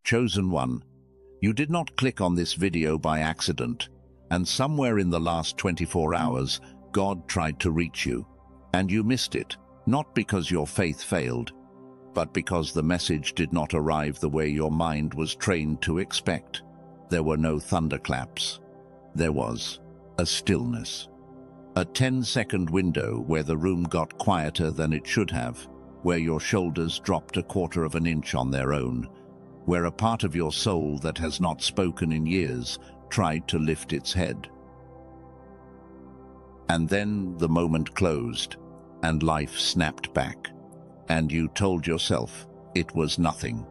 Chosen one, you did not click on this video by accident, and somewhere in the last 24 hours, God tried to reach you, and you missed it, not because your faith failed, but because the message did not arrive the way your mind was trained to expect. There were no thunderclaps. There was a stillness. A 10-second window where the room got quieter than it should have, where your shoulders dropped a quarter of an inch on their own, where a part of your soul that has not spoken in years tried to lift its head. And then the moment closed, and life snapped back, and you told yourself it was nothing.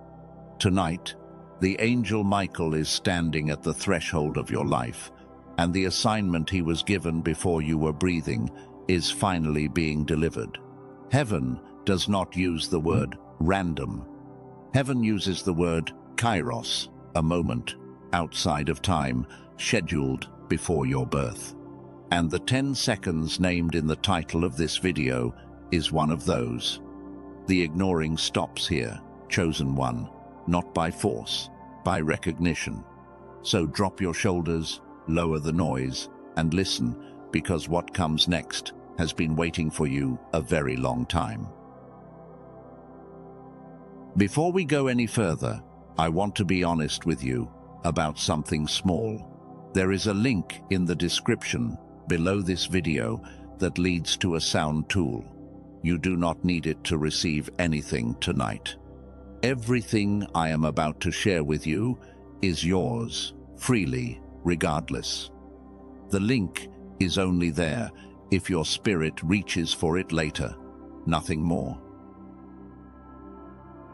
Tonight, the angel Michael is standing at the threshold of your life, and the assignment he was given before you were breathing is finally being delivered. Heaven does not use the word random. Heaven uses the word kairos, a moment outside of time, scheduled before your birth. And the 10 seconds named in the title of this video is one of those. The ignoring stops here, chosen one, not by force, by recognition. So drop your shoulders, lower the noise, and listen, because what comes next has been waiting for you a very long time. Before we go any further, I want to be honest with you about something small. There is a link in the description below this video that leads to a sound tool. You do not need it to receive anything tonight. Everything I am about to share with you is yours, freely, regardless. The link is only there if your spirit reaches for it later, nothing more.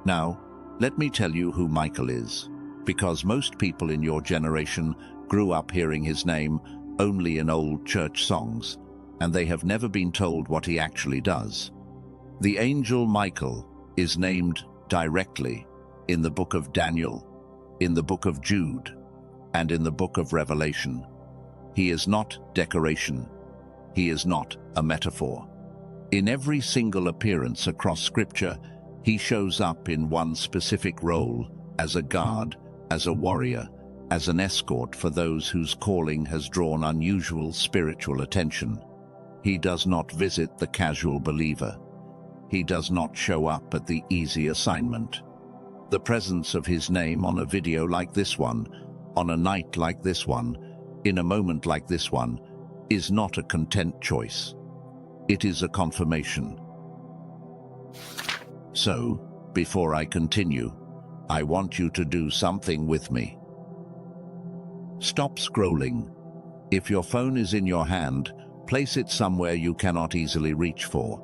Now, let me tell you who Michael is, because most people in your generation grew up hearing his name only in old church songs, and they have never been told what he actually does. The angel Michael is named directly in the book of Daniel, in the book of Jude, and in the book of Revelation. He is not decoration. He is not a metaphor. In every single appearance across Scripture, he shows up in one specific role, as a guard, as a warrior, as an escort for those whose calling has drawn unusual spiritual attention. He does not visit the casual believer. He does not show up at the easy assignment. The presence of his name on a video like this one, on a night like this one, in a moment like this one, is not a content choice. It is a confirmation. So, before I continue, I want you to do something with me. Stop scrolling. If your phone is in your hand, place it somewhere you cannot easily reach for.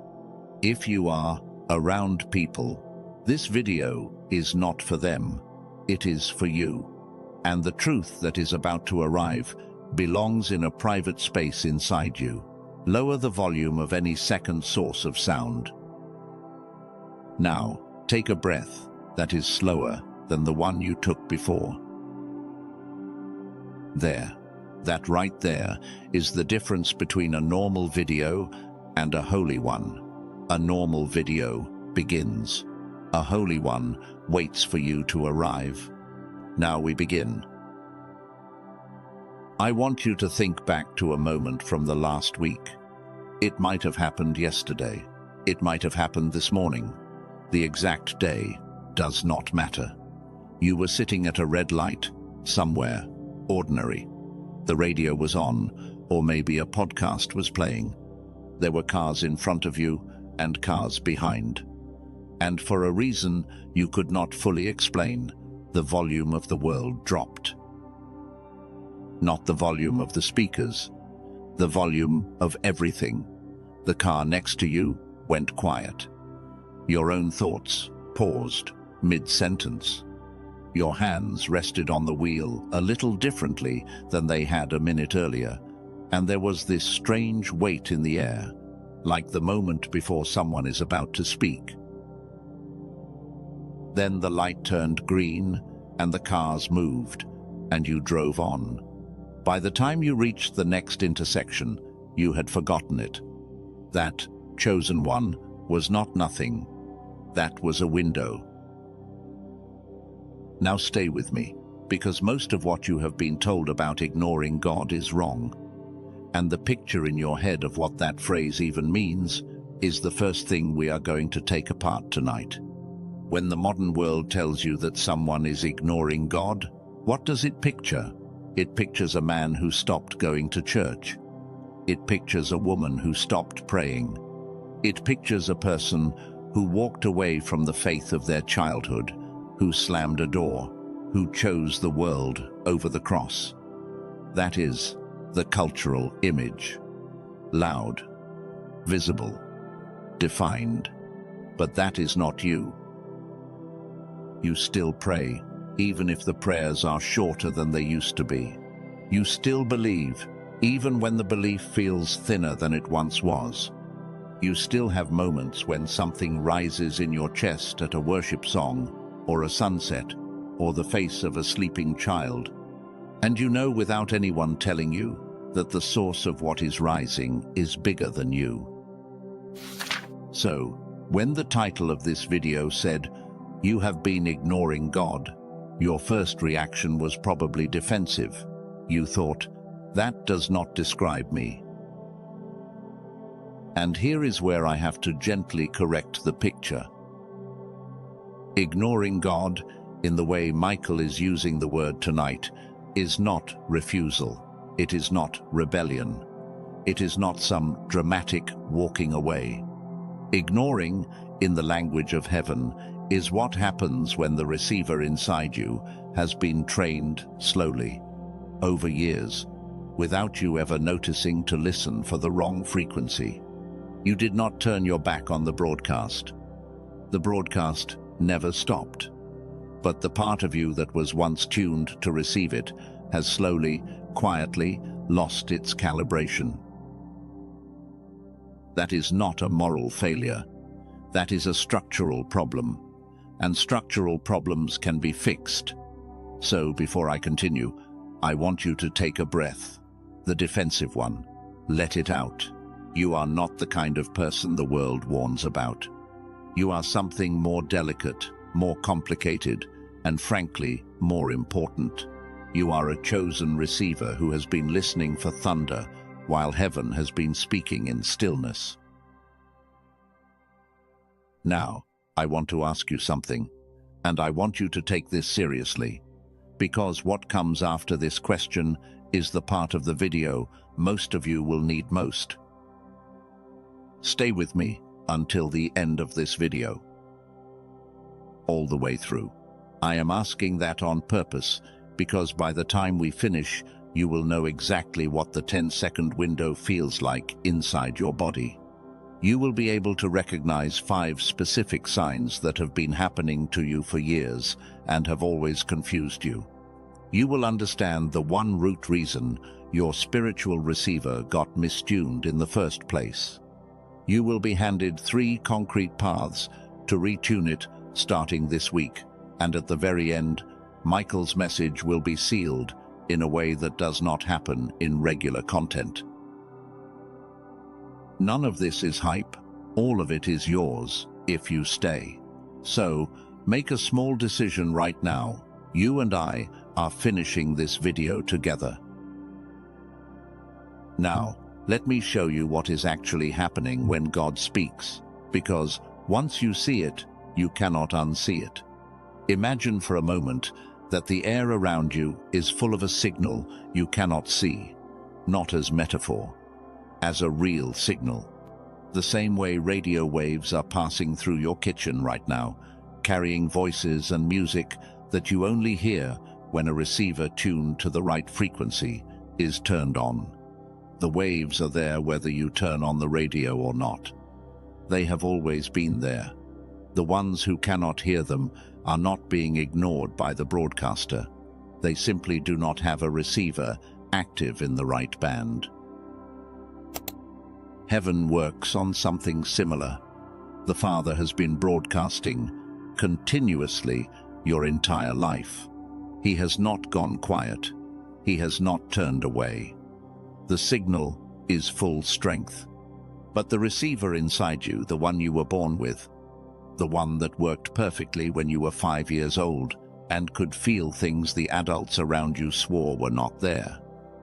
If you are around people, this video is not for them. It is for you. And the truth that is about to arrive belongs in a private space inside you. Lower the volume of any second source of sound. Now, take a breath that is slower than the one you took before. There, that right there is the difference between a normal video and a holy one. A normal video begins. A holy one waits for you to arrive. Now we begin. I want you to think back to a moment from the last week. It might have happened yesterday. It might have happened this morning. The exact day does not matter. You were sitting at a red light, somewhere, ordinary. The radio was on, or maybe a podcast was playing. There were cars in front of you and cars behind. And for a reason you could not fully explain, the volume of the world dropped. Not the volume of the speakers, the volume of everything. The car next to you went quiet. Your own thoughts paused mid-sentence. Your hands rested on the wheel a little differently than they had a minute earlier, and there was this strange weight in the air, like the moment before someone is about to speak. Then the light turned green, and the cars moved, and you drove on. By the time you reached the next intersection, you had forgotten it. That chosen one was not nothing. That was a window. Now stay with me, because most of what you have been told about ignoring God is wrong. And the picture in your head of what that phrase even means is the first thing we are going to take apart tonight. When the modern world tells you that someone is ignoring God, what does it picture? It pictures a man who stopped going to church. It pictures a woman who stopped praying. It pictures a person who walked away from the faith of their childhood, who slammed a door, who chose the world over the cross. That is the cultural image. Loud, visible, defined. But that is not you. You still pray, even if the prayers are shorter than they used to be. You still believe, even when the belief feels thinner than it once was. You still have moments when something rises in your chest at a worship song, or a sunset, or the face of a sleeping child. And you know without anyone telling you that the source of what is rising is bigger than you. So, when the title of this video said, "You have been ignoring God," your first reaction was probably defensive. You thought, "That does not describe me." And here is where I have to gently correct the picture. Ignoring God, in the way Michael is using the word tonight, is not refusal. It is not rebellion. It is not some dramatic walking away. Ignoring, in the language of heaven, is what happens when the receiver inside you has been trained slowly, over years, without you ever noticing to listen for the wrong frequency. You did not turn your back on the broadcast. The broadcast never stopped. But the part of you that was once tuned to receive it has slowly, quietly lost its calibration. That is not a moral failure. That is a structural problem. And structural problems can be fixed. So before I continue, I want you to take a breath. The defensive one. Let it out. You are not the kind of person the world warns about. You are something more delicate, more complicated, and frankly, more important. You are a chosen receiver who has been listening for thunder while heaven has been speaking in stillness. Now, I want to ask you something, and I want you to take this seriously, because what comes after this question is the part of the video most of you will need most. Stay with me until the end of this video. All the way through. I am asking that on purpose, because by the time we finish, you will know exactly what the 10-second window feels like inside your body. You will be able to recognize 5 specific signs that have been happening to you for years and have always confused you. You will understand the one root reason your spiritual receiver got mistuned in the first place. You will be handed 3 concrete paths to retune it starting this week, and at the very end, Michael's message will be sealed in a way that does not happen in regular content. None of this is hype. All of it is yours, if you stay. So, make a small decision right now. You and I are finishing this video together. Now, let me show you what is actually happening when God speaks, because once you see it, you cannot unsee it. Imagine for a moment that the air around you is full of a signal you cannot see, not as metaphor, as a real signal. The same way radio waves are passing through your kitchen right now, carrying voices and music that you only hear when a receiver tuned to the right frequency is turned on. The waves are there whether you turn on the radio or not. They have always been there. The ones who cannot hear them are not being ignored by the broadcaster. They simply do not have a receiver active in the right band. Heaven works on something similar. The Father has been broadcasting continuously your entire life. He has not gone quiet. He has not turned away. The signal is full strength. But the receiver inside you, the one you were born with, the one that worked perfectly when you were 5 years old, and could feel things the adults around you swore were not there.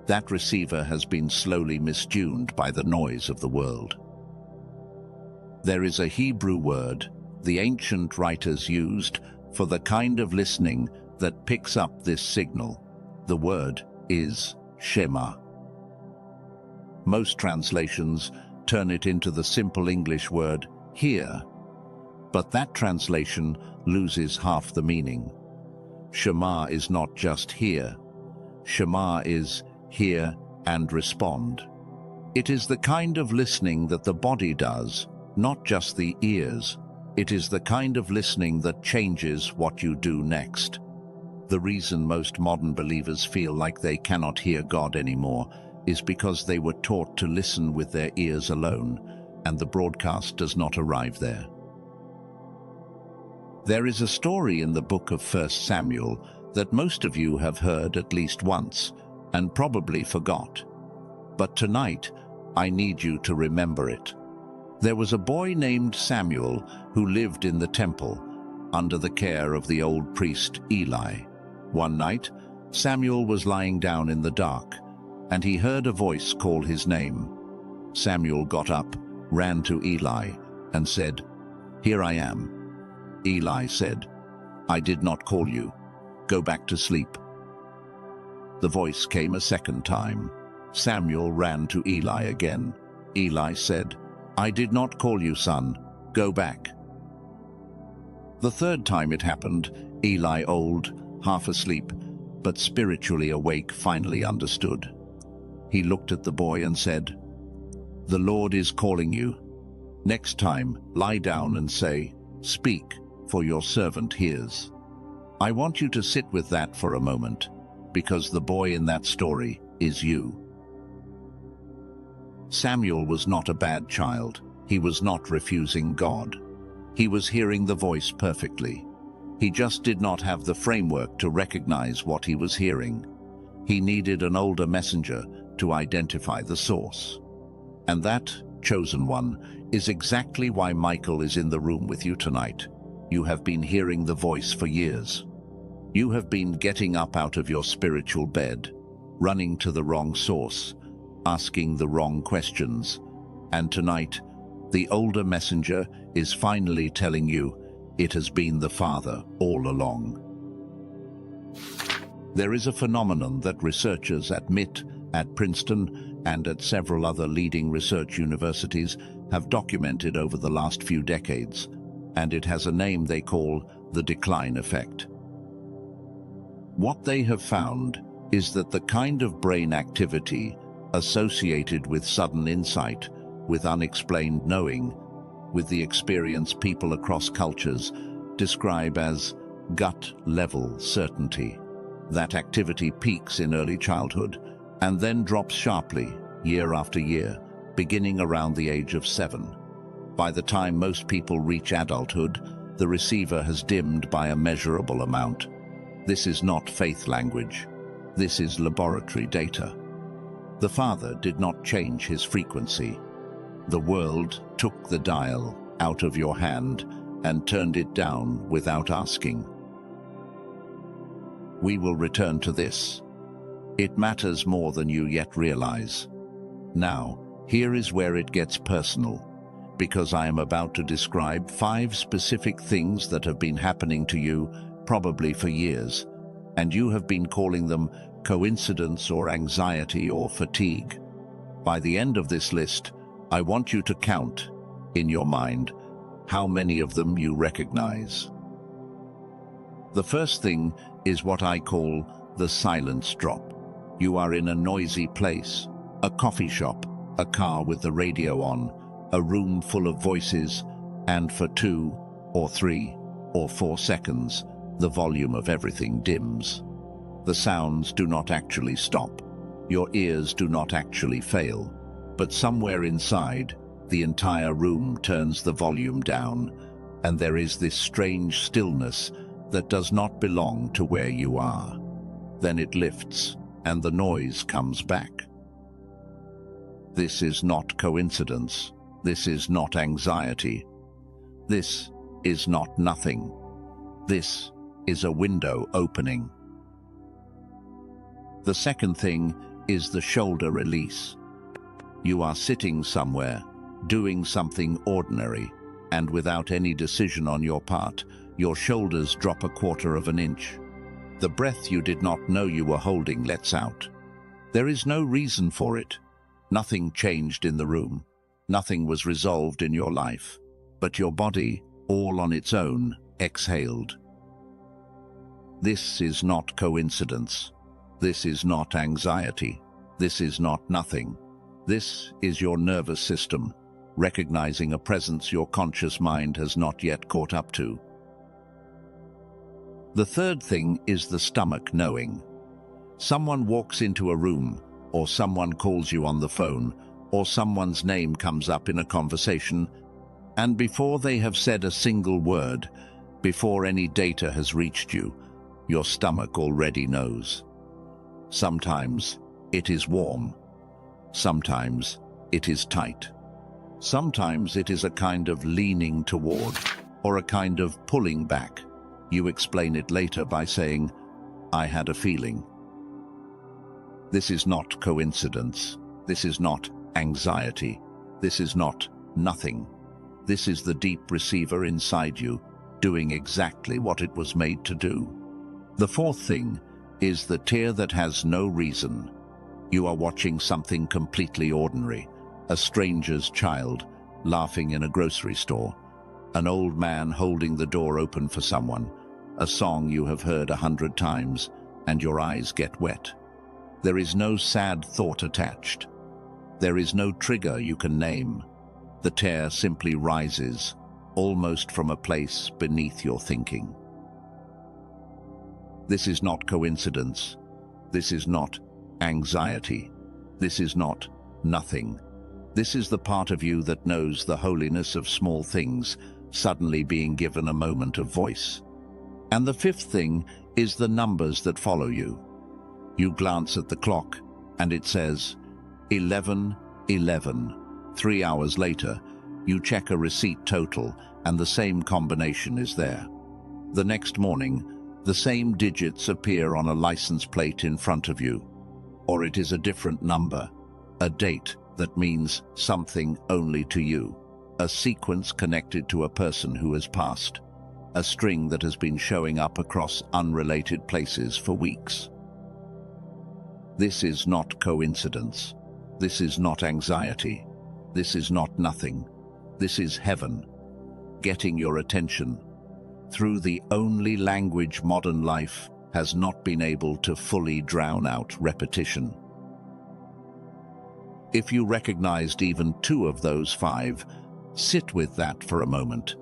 That receiver has been slowly mistuned by the noise of the world. There is a Hebrew word the ancient writers used for the kind of listening that picks up this signal. The word is Shema. Most translations turn it into the simple English word hear, but that translation loses half the meaning. Shema is not just hear. Shema is hear and respond. It is the kind of listening that the body does, not just the ears. It is the kind of listening that changes what you do next. The reason most modern believers feel like they cannot hear God anymore is because they were taught to listen with their ears alone, and the broadcast does not arrive there. There is a story in the book of 1 Samuel that most of you have heard at least once, and probably forgot. But tonight, I need you to remember it. There was a boy named Samuel who lived in the temple, under the care of the old priest Eli. One night, Samuel was lying down in the dark, and he heard a voice call his name. Samuel got up, ran to Eli, and said, "Here I am." Eli said, "I did not call you. Go back to sleep." The voice came a second time. Samuel ran to Eli again. Eli said, "I did not call you, son. Go back." The third time it happened, Eli, old, half asleep, but spiritually awake, finally understood. He looked at the boy and said, "The Lord is calling you. Next time, lie down and say, 'Speak, for your servant hears.'" I want you to sit with that for a moment, because the boy in that story is you. Samuel was not a bad child. He was not refusing God. He was hearing the voice perfectly. He just did not have the framework to recognize what he was hearing. He needed an older messenger to identify the source. And that, chosen one, is exactly why Michael is in the room with you tonight. You have been hearing the voice for years. You have been getting up out of your spiritual bed, running to the wrong source, asking the wrong questions. And tonight, the older messenger is finally telling you it has been the Father all along. There is a phenomenon that researchers at MIT, at Princeton, and at several other leading research universities have documented over the last few decades, and it has a name they call the decline effect. What they have found is that the kind of brain activity associated with sudden insight, with unexplained knowing, with the experience people across cultures describe as gut-level certainty. That activity peaks in early childhood and then drops sharply year after year, beginning around the age of 7. By the time most people reach adulthood, the receiver has dimmed by a measurable amount. This is not faith language. This is laboratory data. The Father did not change his frequency. The world took the dial out of your hand and turned it down without asking. We will return to this. It matters more than you yet realize. Now, here is where it gets personal, because I am about to describe 5 specific things that have been happening to you probably for years, and you have been calling them coincidence or anxiety or fatigue. By the end of this list, I want you to count, in your mind, how many of them you recognize. The first thing is what I call the silence drop. You are in a noisy place, a coffee shop, a car with the radio on, a room full of voices, and for 2 or 3 or 4 seconds, the volume of everything dims. The sounds do not actually stop. Your ears do not actually fail. But somewhere inside, the entire room turns the volume down, and there is this strange stillness that does not belong to where you are. Then it lifts, and the noise comes back. This is not coincidence. This is not anxiety. This is not nothing. This is a window opening. The second thing is the shoulder release. You are sitting somewhere, doing something ordinary, and without any decision on your part, your shoulders drop 1/4 of an inch. The breath you did not know you were holding lets out. There is no reason for it. Nothing changed in the room. Nothing was resolved in your life. But your body, all on its own, exhaled. This is not coincidence. This is not anxiety. This is not nothing. This is your nervous system, recognizing a presence your conscious mind has not yet caught up to. The third thing is the stomach knowing. Someone walks into a room, or someone calls you on the phone, or someone's name comes up in a conversation, and before they have said a single word, before any data has reached you, your stomach already knows. Sometimes it is warm. Sometimes it is tight. Sometimes it is a kind of leaning toward, or a kind of pulling back. You explain it later by saying, "I had a feeling." This is not coincidence. This is not anxiety. This is not nothing. This is the deep receiver inside you, doing exactly what it was made to do. The fourth thing is the tear that has no reason. You are watching something completely ordinary, a stranger's child laughing in a grocery store, an old man holding the door open for someone, a song you have heard 100 times, and your eyes get wet. There is no sad thought attached. There is no trigger you can name. The tear simply rises, almost from a place beneath your thinking. This is not coincidence. This is not anxiety. This is not nothing. This is the part of you that knows the holiness of small things suddenly being given a moment of voice. And the fifth thing is the numbers that follow you. You glance at the clock and it says 11:11. 3 hours later, you check a receipt total and the same combination is there. The next morning, the same digits appear on a license plate in front of you. Or it is a different number, a date that means something only to you, a sequence connected to a person who has passed, a string that has been showing up across unrelated places for weeks. This is not coincidence. This is not anxiety. This is not nothing. This is heaven, getting your attention through the only language modern life has not been able to fully drown out: repetition. If you recognized even 2 of those 5, sit with that for a moment,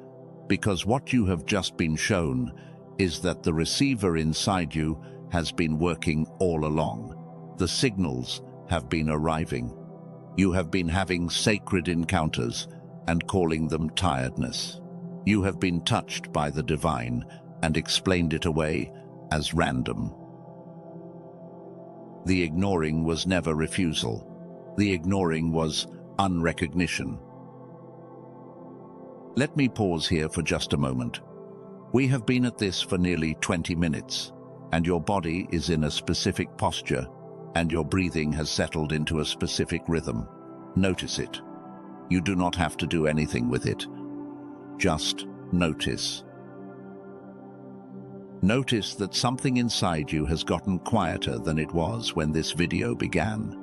because what you have just been shown is that the receiver inside you has been working all along. The signals have been arriving. You have been having sacred encounters and calling them tiredness. You have been touched by the divine and explained it away as random. The ignoring was never refusal. The ignoring was unrecognition. Let me pause here for just a moment. We have been at this for nearly 20 minutes, and your body is in a specific posture, and your breathing has settled into a specific rhythm. Notice it. You do not have to do anything with it. Just notice. Notice that something inside you has gotten quieter than it was when this video began.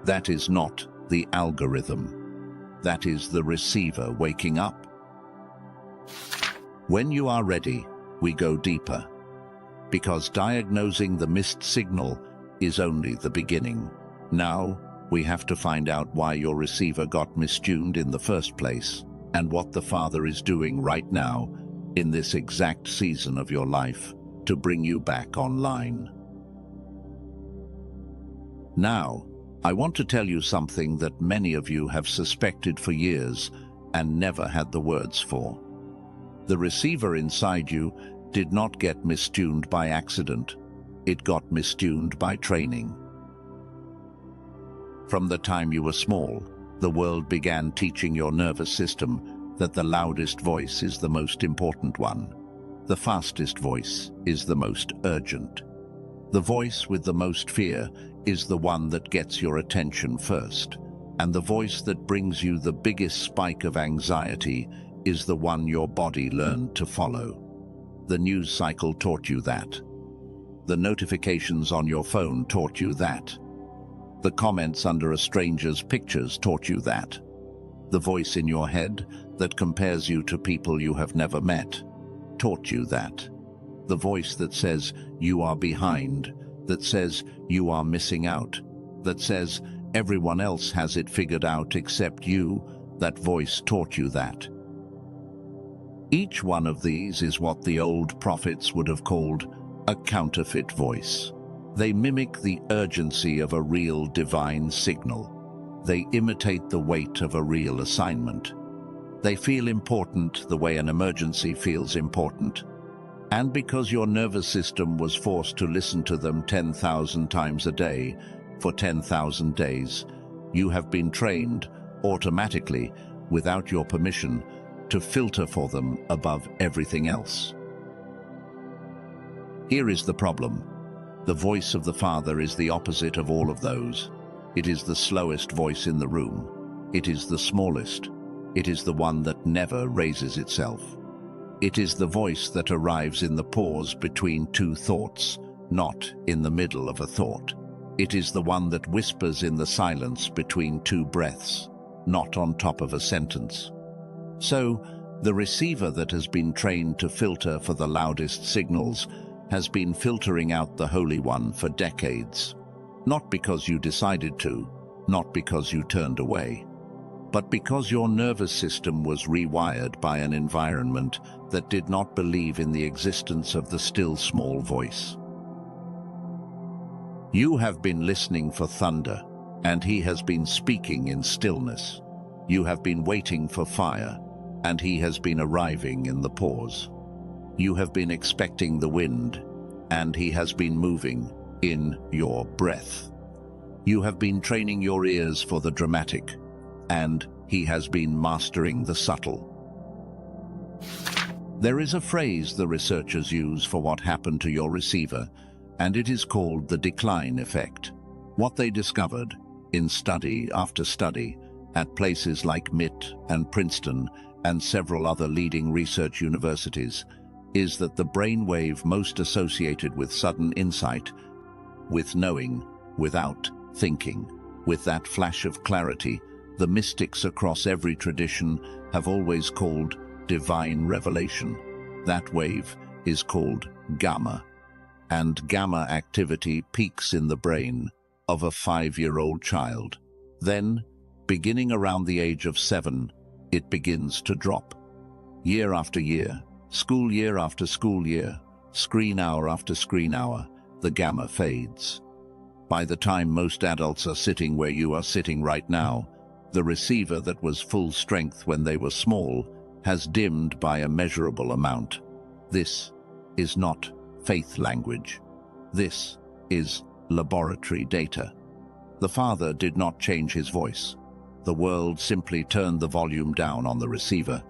That is not the algorithm. That is the receiver waking up. When you are ready, we go deeper, because diagnosing the missed signal is only the beginning. Now, we have to find out why your receiver got mistuned in the first place, and what the Father is doing right now, in this exact season of your life, to bring you back online. Now, I want to tell you something that many of you have suspected for years and never had the words for. The receiver inside you did not get mistuned by accident. It got mistuned by training. From the time you were small, the world began teaching your nervous system that the loudest voice is the most important one. The fastest voice is the most urgent. The voice with the most fear is the one that gets your attention first. And the voice that brings you the biggest spike of anxiety is the one your body learned to follow. The news cycle taught you that. The notifications on your phone taught you that. The comments under a stranger's pictures taught you that. The voice in your head that compares you to people you have never met taught you that. The voice that says you are behind, that says you are missing out, that says everyone else has it figured out except you, that voice taught you that. Each one of these is what the old prophets would have called a counterfeit voice. They mimic the urgency of a real divine signal. They imitate the weight of a real assignment. They feel important the way an emergency feels important. And because your nervous system was forced to listen to them 10,000 times a day for 10,000 days, you have been trained automatically, without your permission, to filter for them above everything else. Here is the problem. The voice of the Father is the opposite of all of those. It is the slowest voice in the room. It is the smallest. It is the one that never raises itself. It is the voice that arrives in the pause between two thoughts, not in the middle of a thought. It is the one that whispers in the silence between two breaths, not on top of a sentence. So, the receiver that has been trained to filter for the loudest signals has been filtering out the Holy One for decades. Not because you decided to, not because you turned away, but because your nervous system was rewired by an environment that did not believe in the existence of the still small voice. You have been listening for thunder, and he has been speaking in stillness. You have been waiting for fire, and he has been arriving in the pause. You have been expecting the wind, and he has been moving in your breath. You have been training your ears for the dramatic, and he has been mastering the subtle. There is a phrase the researchers use for what happened to your receiver, and it is called the decline effect. What they discovered, in study after study, at places like MIT and Princeton and several other leading research universities, is that the brainwave most associated with sudden insight, with knowing, without thinking, with that flash of clarity, the mystics across every tradition have always called divine revelation. That wave is called gamma, and gamma activity peaks in the brain of a 5-year-old child. Then, beginning around the age of 7, it begins to drop. Year after year, school year after school year, screen hour after screen hour, the gamma fades. By the time most adults are sitting where you are sitting right now, the receiver that was full strength when they were small has dimmed by a measurable amount. This is not faith language. This is laboratory data. The Father did not change his voice. The world simply turned the volume down on the receiver,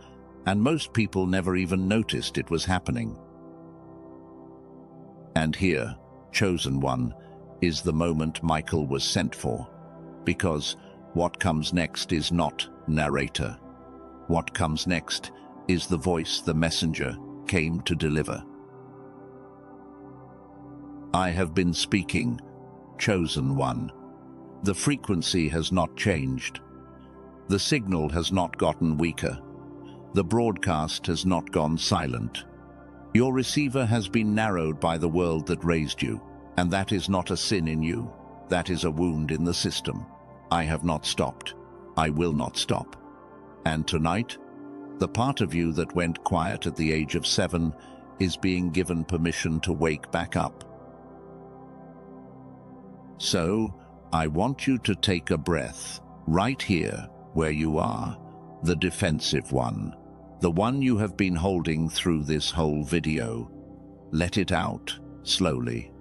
and most people never even noticed it was happening. And here, chosen one, is the moment Michael was sent for, because what comes next is not narrator. What comes next is the voice the messenger came to deliver. I have been speaking, chosen one. The frequency has not changed. The signal has not gotten weaker. The broadcast has not gone silent. Your receiver has been narrowed by the world that raised you, and that is not a sin in you. That is a wound in the system. I have not stopped. I will not stop. And tonight, the part of you that went quiet at the age of 7 is being given permission to wake back up. So, I want you to take a breath, right here, where you are, the defensive one, the one you have been holding through this whole video. Let it out, slowly.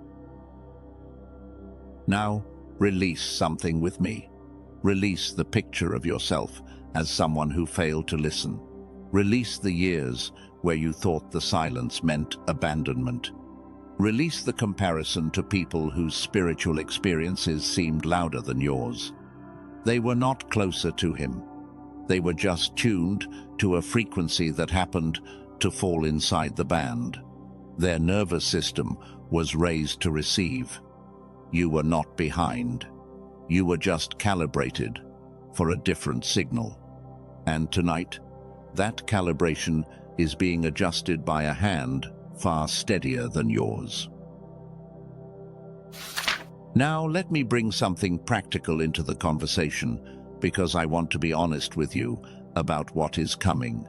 Now, release something with me. Release the picture of yourself as someone who failed to listen. Release the years where you thought the silence meant abandonment. Release the comparison to people whose spiritual experiences seemed louder than yours. They were not closer to him. They were just tuned to a frequency that happened to fall inside the band. Their nervous system was raised to receive. You were not behind. You were just calibrated for a different signal. And tonight, that calibration is being adjusted by a hand far steadier than yours. Now let me bring something practical into the conversation, because I want to be honest with you about what is coming.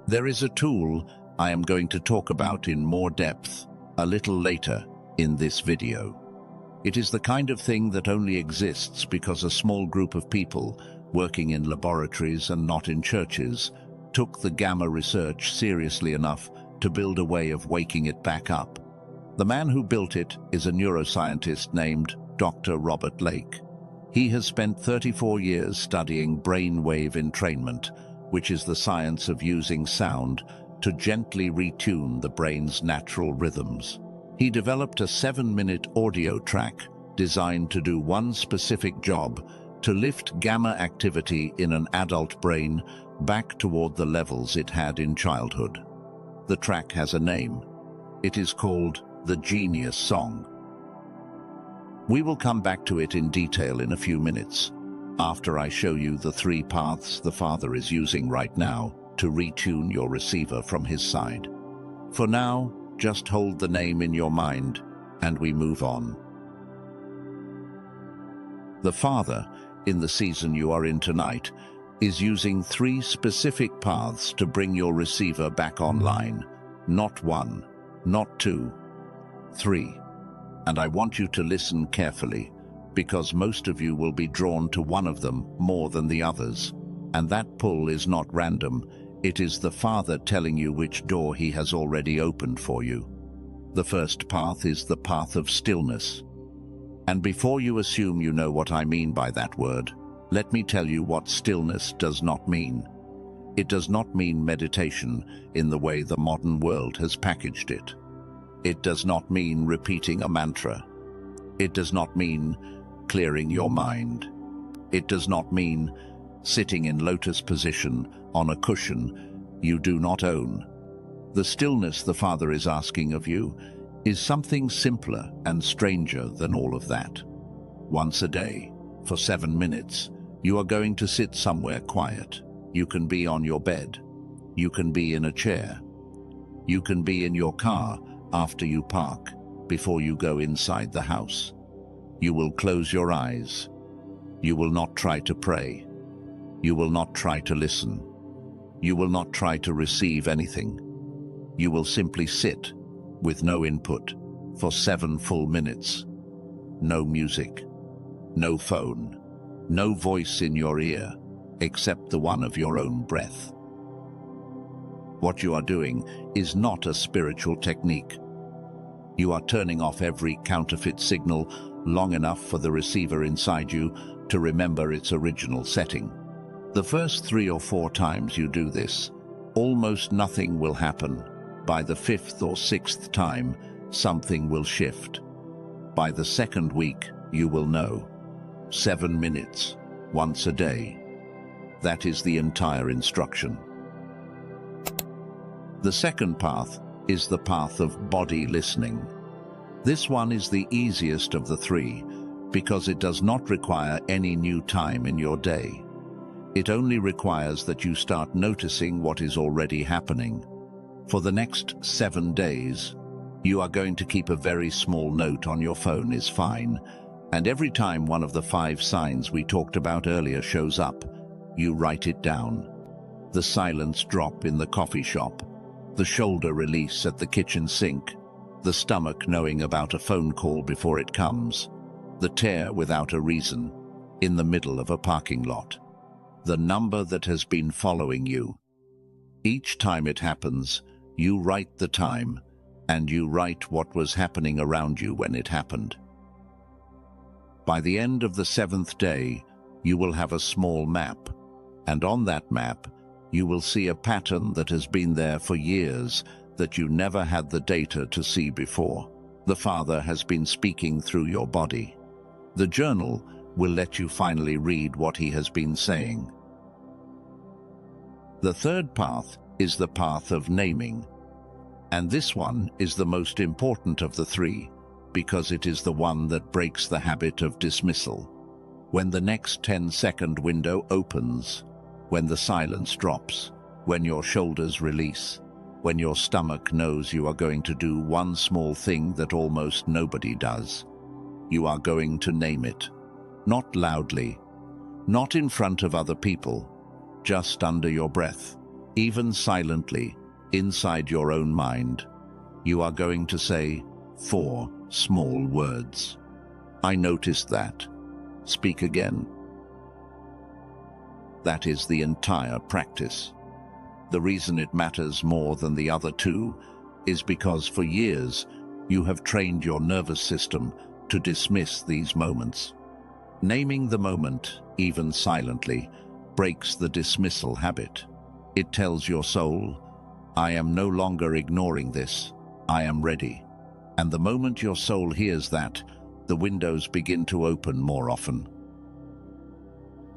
There is a tool I am going to talk about in more depth a little later in this video. It is the kind of thing that only exists because a small group of people working in laboratories and not in churches took the gamma research seriously enough to build a way of waking it back up. The man who built it is a neuroscientist named Dr. Robert Lake. He has spent 34 years studying brainwave entrainment, which is the science of using sound to gently retune the brain's natural rhythms. He developed a 7-minute audio track designed to do one specific job: to lift gamma activity in an adult brain back toward the levels it had in childhood. The track has a name. It is called the Genius Song. We will come back to it in detail in a few minutes, after I show you the 3 paths the Father is using right now to retune your receiver from his side. For now, just hold the name in your mind, and we move on. The Father, in the season you are in tonight, is using 3 specific paths to bring your receiver back online. Not 1, not 2, 3. And I want you to listen carefully, because most of you will be drawn to one of them more than the others. And that pull is not random. It is the Father telling you which door he has already opened for you. The first path is the path of stillness. And before you assume you know what I mean by that word, let me tell you what stillness does not mean. It does not mean meditation in the way the modern world has packaged it. It does not mean repeating a mantra. It does not mean clearing your mind. It does not mean sitting in lotus position on a cushion you do not own. The stillness the Father is asking of you is something simpler and stranger than all of that. Once a day, for 7 minutes, you are going to sit somewhere quiet. You can be on your bed. You can be in a chair. You can be in your car after you park, before you go inside the house. You will close your eyes. You will not try to pray. You will not try to listen. You will not try to receive anything. You will simply sit with no input for 7 full minutes. No music, no phone, no voice in your ear except the one of your own breath. What you are doing is not a spiritual technique. You are turning off every counterfeit signal long enough for the receiver inside you to remember its original setting. The first 3 or 4 times you do this, almost nothing will happen. By the 5th or 6th time, something will shift. By the 2nd week, you will know. 7 minutes, once a day. That is the entire instruction. The second path is the path of body listening. This one is the easiest of the 3 because it does not require any new time in your day. It only requires that you start noticing what is already happening. For the next 7 days, you are going to keep a very small note on your phone is fine, and every time one of the 5 signs we talked about earlier shows up, you write it down. The silence drop in the coffee shop, the shoulder release at the kitchen sink, the stomach knowing about a phone call before it comes, the tear without a reason in the middle of a parking lot, the number that has been following you. Each time it happens, you write the time, and you write what was happening around you when it happened. By the end of the 7th day, you will have a small map, and on that map, You will see a pattern that has been there for years that you never had the data to see before. The Father has been speaking through your body. The journal will let you finally read what he has been saying. The third path is the path of naming. And this one is the most important of the three, because it is the one that breaks the habit of dismissal. When the next 10-second window opens, when the silence drops, when your shoulders release, when your stomach knows you are going to do one small thing that almost nobody does, you are going to name it. Not loudly, not in front of other people, just under your breath, even silently, inside your own mind. You are going to say 4 small words. I noticed that. Speak again. That is the entire practice. The reason it matters more than the other two is because for years you have trained your nervous system to dismiss these moments. Naming the moment, even silently, breaks the dismissal habit. It tells your soul, I am no longer ignoring this, I am ready. And the moment your soul hears that, the windows begin to open more often.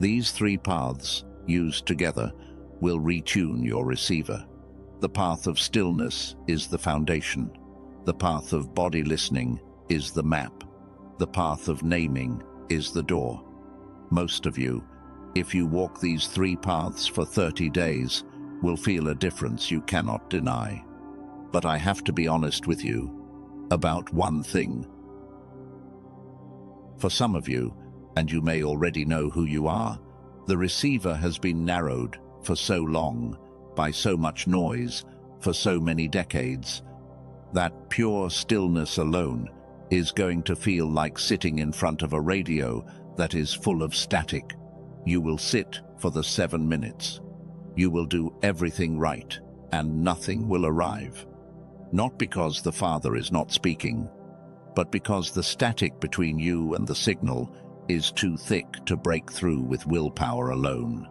These 3 paths, used together, will retune your receiver. The path of stillness is the foundation. The path of body listening is the map. The path of naming is the door. Most of you, if you walk these 3 paths for 30 days, will feel a difference you cannot deny. But I have to be honest with you about one thing. For some of you, and you may already know who you are, the receiver has been narrowed for so long, by so much noise, for so many decades, that pure stillness alone is going to feel like sitting in front of a radio that is full of static. You will sit for the 7 minutes. You will do everything right, and nothing will arrive. Not because the Father is not speaking, but because the static between you and the signal is too thick to break through with willpower alone.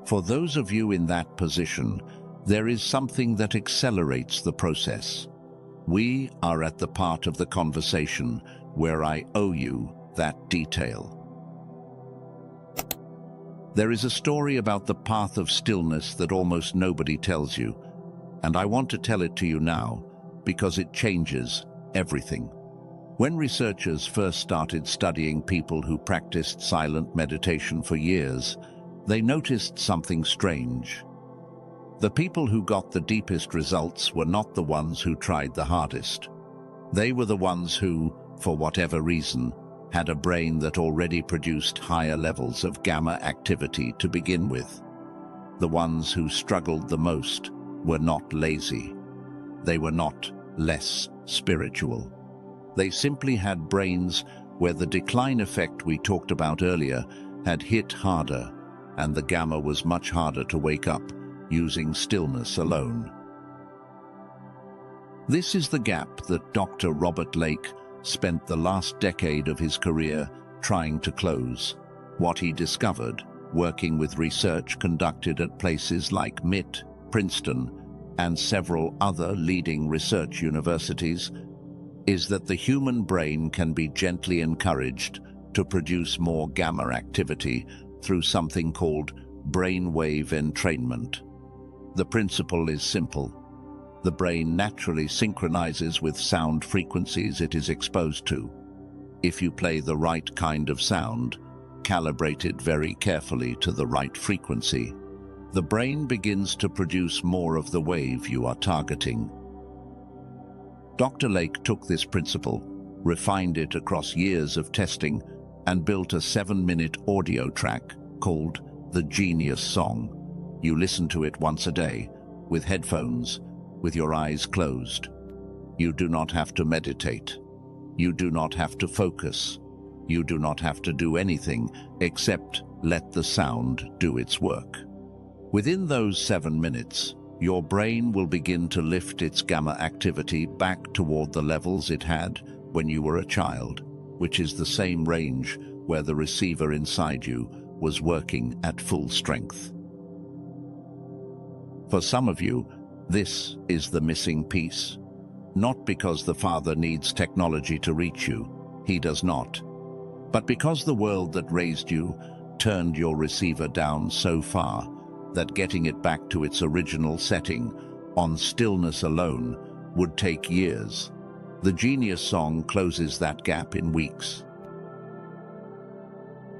For those of you in that position, there is something that accelerates the process. We are at the part of the conversation where I owe you that detail. There is a story about the path of stillness that almost nobody tells you, and I want to tell it to you now because it changes everything. When researchers first started studying people who practiced silent meditation for years, they noticed something strange. The people who got the deepest results were not the ones who tried the hardest. They were the ones who, for whatever reason, had a brain that already produced higher levels of gamma activity to begin with. The ones who struggled the most were not lazy. They were not less spiritual. They simply had brains where the decline effect we talked about earlier had hit harder, and the gamma was much harder to wake up using stillness alone. This is the gap that Dr. Robert Lake spent the last decade of his career trying to close. What he discovered, working with research conducted at places like MIT, Princeton, and several other leading research universities, is that the human brain can be gently encouraged to produce more gamma activity through something called brainwave entrainment. The principle is simple. The brain naturally synchronizes with sound frequencies it is exposed to. If you play the right kind of sound, calibrated very carefully to the right frequency, the brain begins to produce more of the wave you are targeting. Dr. Lake took this principle, refined it across years of testing, and built a 7-minute audio track called The Genius Song. You listen to it once a day, with headphones, with your eyes closed. You do not have to meditate. You do not have to focus. You do not have to do anything except let the sound do its work. Within those 7 minutes, your brain will begin to lift its gamma activity back toward the levels it had when you were a child, which is the same range where the receiver inside you was working at full strength. For some of you, this is the missing piece. Not because the Father needs technology to reach you, he does not, but because the world that raised you turned your receiver down so far that getting it back to its original setting on stillness alone would take years. The Genius song closes that gap in weeks.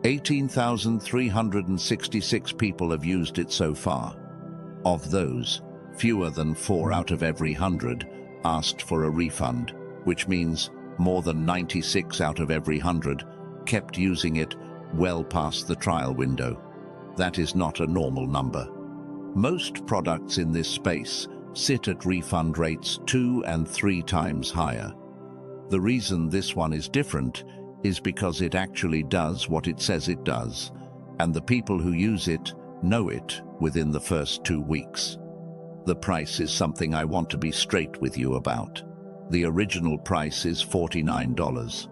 18,366 people have used it so far. Of those, fewer than 4 out of every 100 asked for a refund, which means more than 96 out of every 100 kept using it well past the trial window. That is not a normal number. Most products in this space sit at refund rates 2 and 3 times higher. The reason this one is different is because it actually does what it says it does, and the people who use it know it within the first 2 weeks. The price is something I want to be straight with you about. The original price is $49.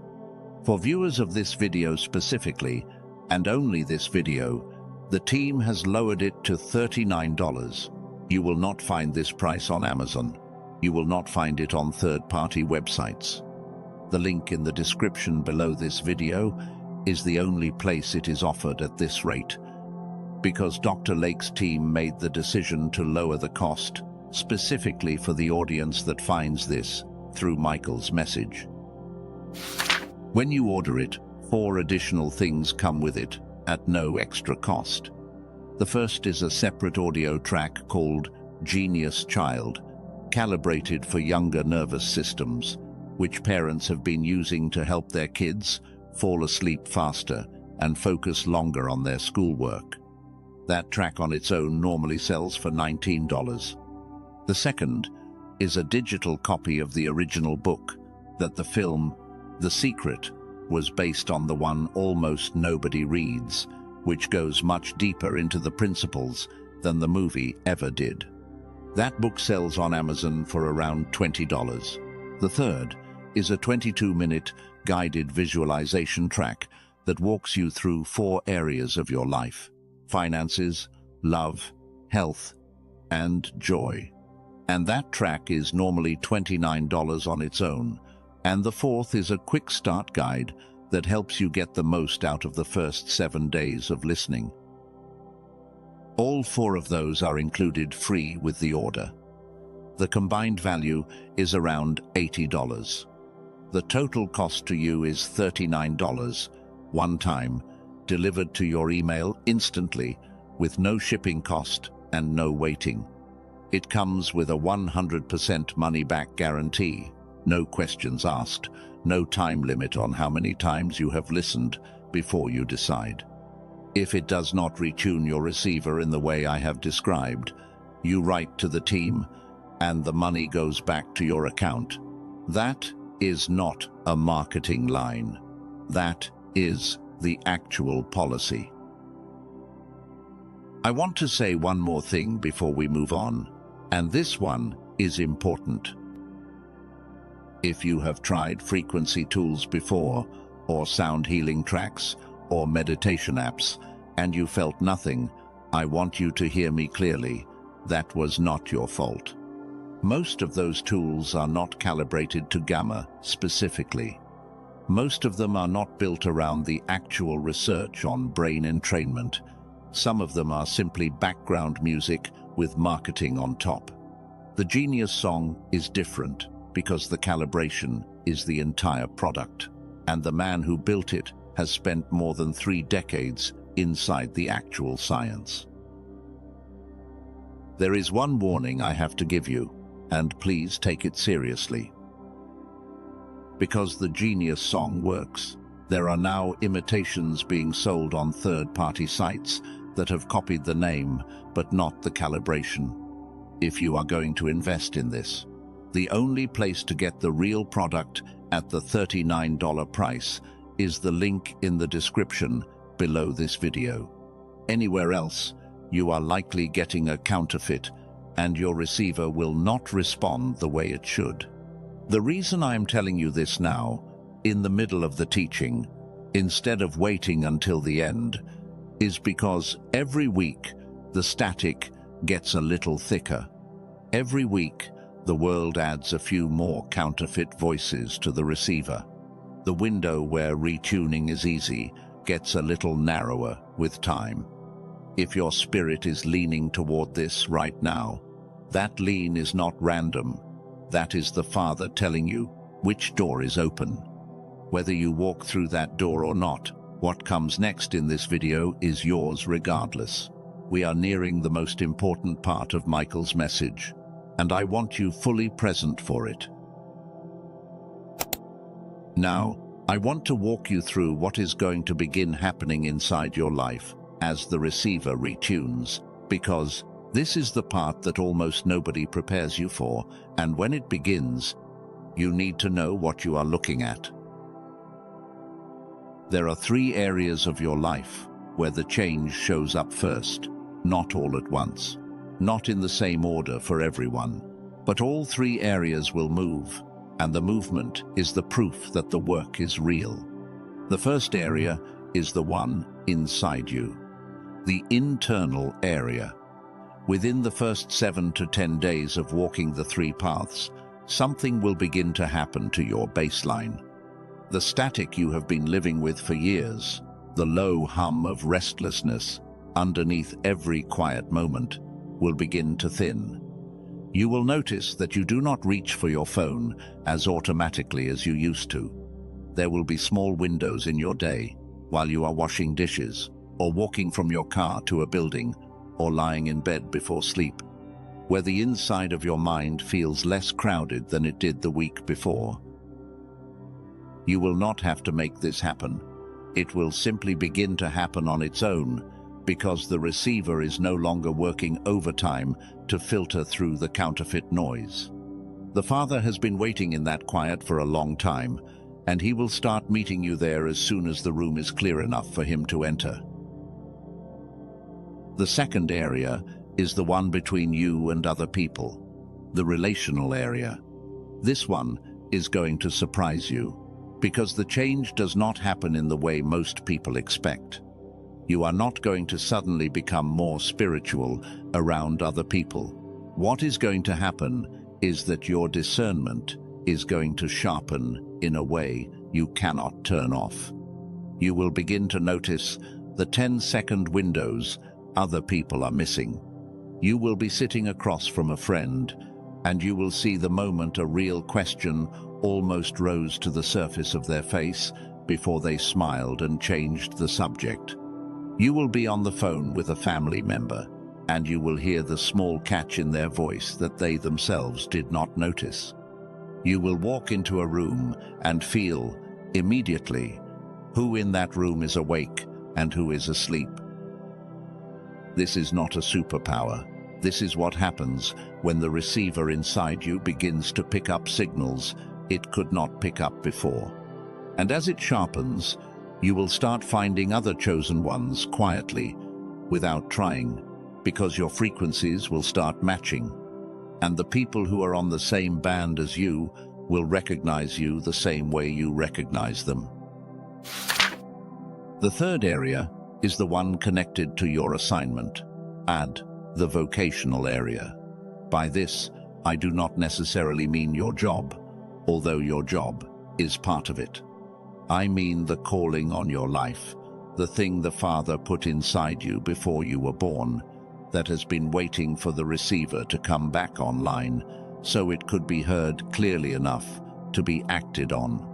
For viewers of this video specifically, and only this video, the team has lowered it to $39. You will not find this price on Amazon. You will not find it on third-party websites. The link in the description below this video is the only place it is offered at this rate, because Dr. Lake's team made the decision to lower the cost specifically for the audience that finds this through Michael's message. When you order it, 4 additional things come with it at no extra cost. The first is a separate audio track called Genius Child, calibrated for younger nervous systems, which parents have been using to help their kids fall asleep faster and focus longer on their schoolwork. That track on its own normally sells for $19. The second is a digital copy of the original book that the film The Secret was based on, the one almost nobody reads, which goes much deeper into the principles than the movie ever did. That book sells on Amazon for around $20. The third is a 22-minute guided visualization track that walks you through 4 areas of your life: finances, love, health, and joy. And that track is normally $29 on its own. And the fourth is a quick start guide that helps you get the most out of the first 7 days of listening. All 4 of those are included free with the order. The combined value is around $80. The total cost to you is $39, one time, delivered to your email instantly, with no shipping cost and no waiting. It comes with a 100% money-back guarantee, no questions asked, no time limit on how many times you have listened before you decide. If it does not retune your receiver in the way I have described, you write to the team and the money goes back to your account. That is not a marketing line. That is the actual policy. I want to say one more thing before we move on, and this one is important. If you have tried frequency tools before, or sound healing tracks, or meditation apps, and you felt nothing, I want you to hear me clearly. That was not your fault. Most of those tools are not calibrated to gamma specifically. Most of them are not built around the actual research on brain entrainment. Some of them are simply background music with marketing on top. The Genius song is different because the calibration is the entire product, and the man who built it has spent more than 3 decades inside the actual science. There is one warning I have to give you, and please take it seriously. Because the Genius song works, there are now imitations being sold on third-party sites that have copied the name but not the calibration. If you are going to invest in this, the only place to get the real product at the $39 price is the link in the description below this video. Anywhere else, you are likely getting a counterfeit, and your receiver will not respond the way it should. The reason I am telling you this now, in the middle of the teaching, instead of waiting until the end, is because every week the static gets a little thicker. Every week, the world adds a few more counterfeit voices to the receiver. The window where retuning is easy gets a little narrower with time. If your spirit is leaning toward this right now, that lean is not random. That is the Father telling you which door is open. Whether you walk through that door or not, what comes next in this video is yours regardless. We are nearing the most important part of Michael's message, and I want you fully present for it. Now, I want to walk you through what is going to begin happening inside your life as the receiver retunes, because this is the part that almost nobody prepares you for, and when it begins, you need to know what you are looking at. There are 3 areas of your life where the change shows up first, not all at once, not in the same order for everyone, but all 3 areas will move, and the movement is the proof that the work is real. The first area is the one inside you, the internal area. Within the first 7 to 10 days of walking the 3 paths, something will begin to happen to your baseline. The static you have been living with for years, the low hum of restlessness underneath every quiet moment, will begin to thin. You will notice that you do not reach for your phone as automatically as you used to. There will be small windows in your day while you are washing dishes, or walking from your car to a building, or lying in bed before sleep, where the inside of your mind feels less crowded than it did the week before. You will not have to make this happen. It will simply begin to happen on its own, because the receiver is no longer working overtime to filter through the counterfeit noise. The Father has been waiting in that quiet for a long time, and he will start meeting you there as soon as the room is clear enough for him to enter. The second area is the one between you and other people, the relational area. This one is going to surprise you, because the change does not happen in the way most people expect. You are not going to suddenly become more spiritual around other people. What is going to happen is that your discernment is going to sharpen in a way you cannot turn off. You will begin to notice the 10-second windows other people are missing. You will be sitting across from a friend, and you will see the moment a real question almost rose to the surface of their face before they smiled and changed the subject. You will be on the phone with a family member, and you will hear the small catch in their voice that they themselves did not notice. You will walk into a room and feel, immediately, who in that room is awake and who is asleep. This is not a superpower. This is what happens when the receiver inside you begins to pick up signals it could not pick up before. And as it sharpens, you will start finding other chosen ones quietly, without trying, because your frequencies will start matching, and the people who are on the same band as you will recognize you the same way you recognize them. The third area is the one connected to your assignment, the vocational area. By this, I do not necessarily mean your job, although your job is part of it. I mean the calling on your life, the thing the Father put inside you before you were born, that has been waiting for the receiver to come back online so it could be heard clearly enough to be acted on.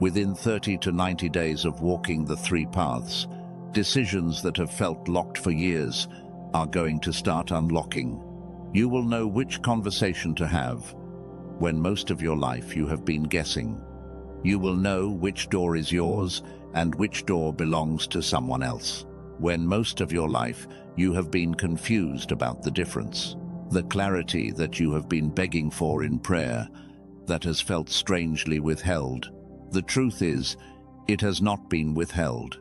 Within 30 to 90 days of walking the 3 paths, decisions that have felt locked for years are going to start unlocking. You will know which conversation to have when most of your life you have been guessing. You will know which door is yours and which door belongs to someone else. When most of your life you have been confused about the difference. The clarity that you have been begging for in prayer that has felt strangely withheld. The truth is, it has not been withheld.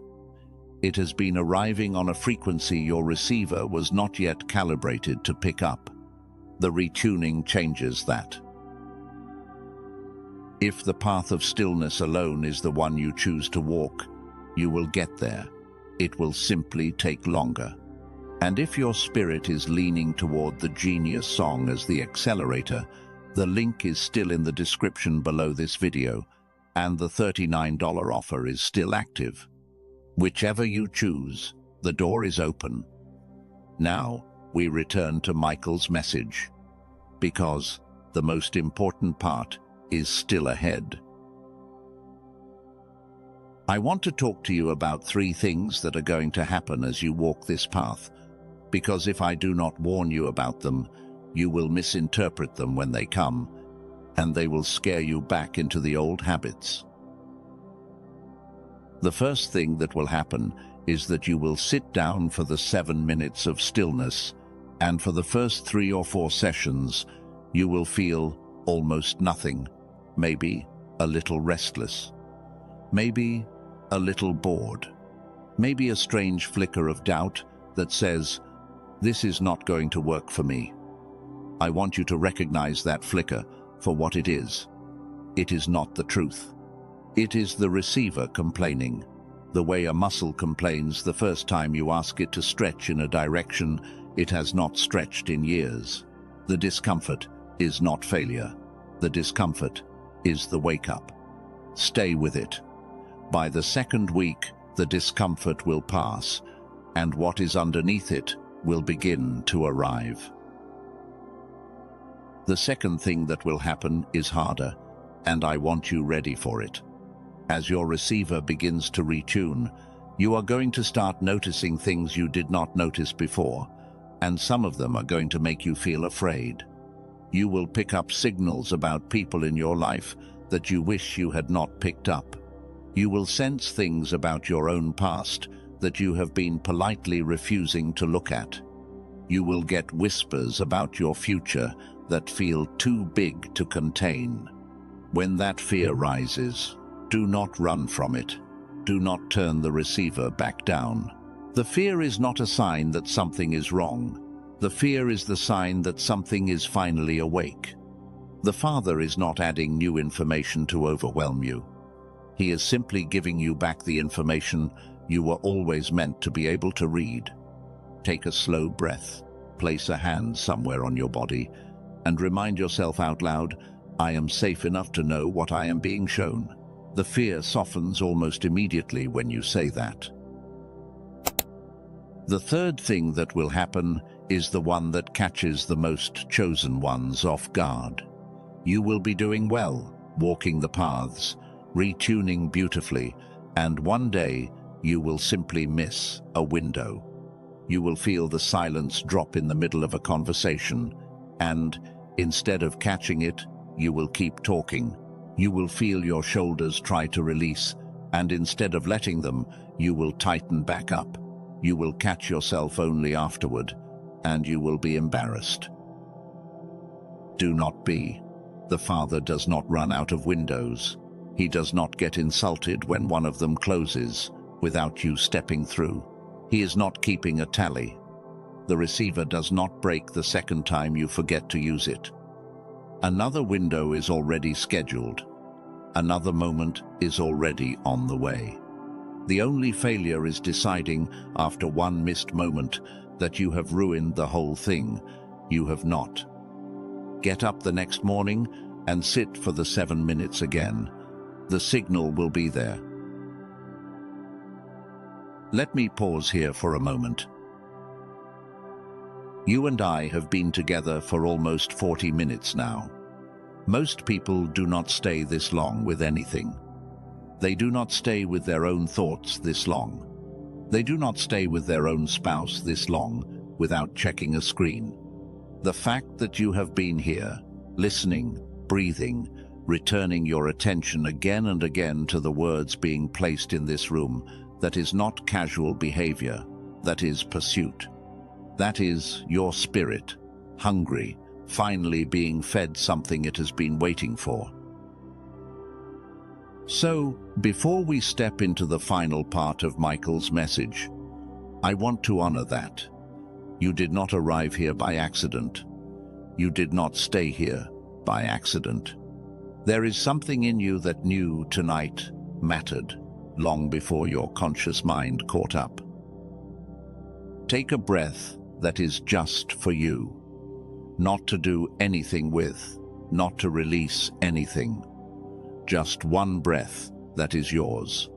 It has been arriving on a frequency your receiver was not yet calibrated to pick up. The retuning changes that. If the path of stillness alone is the one you choose to walk, you will get there. It will simply take longer. And if your spirit is leaning toward the genius song as the accelerator, the link is still in the description below this video, and the $39 offer is still active. Whichever you choose, the door is open. Now, we return to Michael's message, because the most important part is still ahead. I want to talk to you about 3 things that are going to happen as you walk this path, because if I do not warn you about them, you will misinterpret them when they come, and they will scare you back into the old habits. The first thing that will happen is that you will sit down for the 7 minutes of stillness, and for the first 3 or 4 sessions, you will feel almost nothing, maybe a little restless, maybe a little bored, maybe a strange flicker of doubt that says, "This is not going to work for me." I want you to recognize that flicker for what it is. It is not the truth. It is the receiver complaining, the way a muscle complains the first time you ask it to stretch in a direction it has not stretched in years. The discomfort is not failure. The discomfort is the wake-up. Stay with it. By the 2nd week, the discomfort will pass, and what is underneath it will begin to arrive. The second thing that will happen is harder, and I want you ready for it. As your receiver begins to retune, you are going to start noticing things you did not notice before, and some of them are going to make you feel afraid. You will pick up signals about people in your life that you wish you had not picked up. You will sense things about your own past that you have been politely refusing to look at. You will get whispers about your future that feel too big to contain. When that fear rises, do not run from it. Do not turn the receiver back down. The fear is not a sign that something is wrong. The fear is the sign that something is finally awake. The Father is not adding new information to overwhelm you. He is simply giving you back the information you were always meant to be able to read. Take a slow breath, place a hand somewhere on your body, and remind yourself out loud, "I am safe enough to know what I am being shown." The fear softens almost immediately when you say that. The third thing that will happen is the one that catches the most chosen ones off guard. You will be doing well, walking the paths, retuning beautifully, and one day you will simply miss a window. You will feel the silence drop in the middle of a conversation, and instead of catching it, you will keep talking. You will feel your shoulders try to release, and instead of letting them, you will tighten back up. You will catch yourself only afterward, and you will be embarrassed. Do not be. The Father does not run out of windows. He does not get insulted when one of them closes without you stepping through. He is not keeping a tally. The receiver does not break the second time you forget to use it. Another window is already scheduled. Another moment is already on the way. The only failure is deciding, after one missed moment, that you have ruined the whole thing. You have not. Get up the next morning and sit for the 7 minutes again. The signal will be there. Let me pause here for a moment. You and I have been together for almost 40 minutes now. Most people do not stay this long with anything. They do not stay with their own thoughts this long. They do not stay with their own spouse this long without checking a screen. The fact that you have been here, listening, breathing, returning your attention again and again to the words being placed in this room, that is not casual behavior, that is pursuit. That is your spirit, hungry, finally being fed something it has been waiting for. So, before we step into the final part of Michael's message, I want to honor that. You did not arrive here by accident. You did not stay here by accident. There is something in you that knew tonight mattered long before your conscious mind caught up. Take a breath that is just for you. Not to do anything with, not to release anything. Just one breath that is yours.